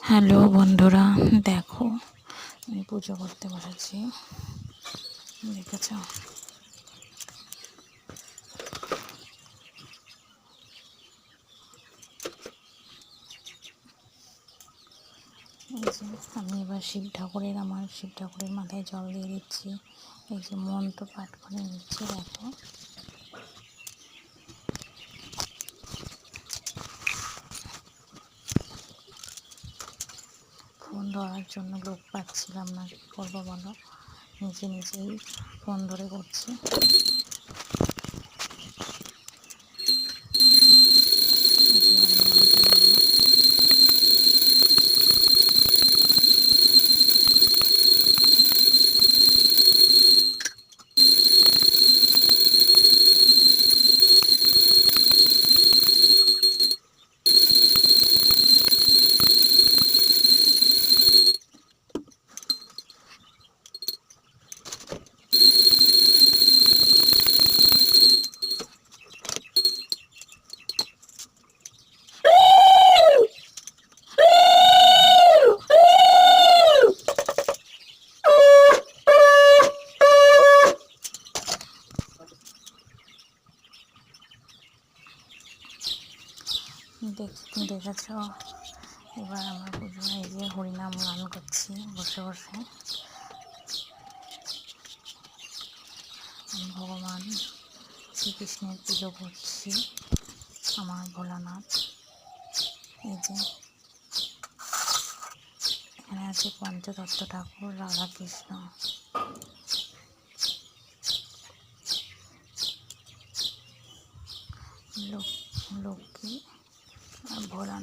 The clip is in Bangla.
হ্যালো বন্ধুরা, দেখো আমি পুজো করতে বসেছি। দেখেছ? এই যে আমি এবার আমার শিব ঠাকুরের মাথায় জল দিয়ে দিচ্ছি। এই যে মন্ত্র পাঠ করে নিচ্ছি। দেখো, ফোন ধরার জন্য লোক পাচ্ছিলাম না, কী করবো বলো, নিজেই ফোন ধরে করছি। দেখেছ? এবার আমরা পুজো এই যে হরিনাম গান করছি বসে বসে। ভগবান শ্রীকৃষ্ণের পুজো করছি, আমার ভোলানাথ। এই যে এখানে আছে পঞ্চতত্ত্ব ঠাকুর, রাধাকৃষ্ণ, লক্ষ্মী আর ভোলানাথ।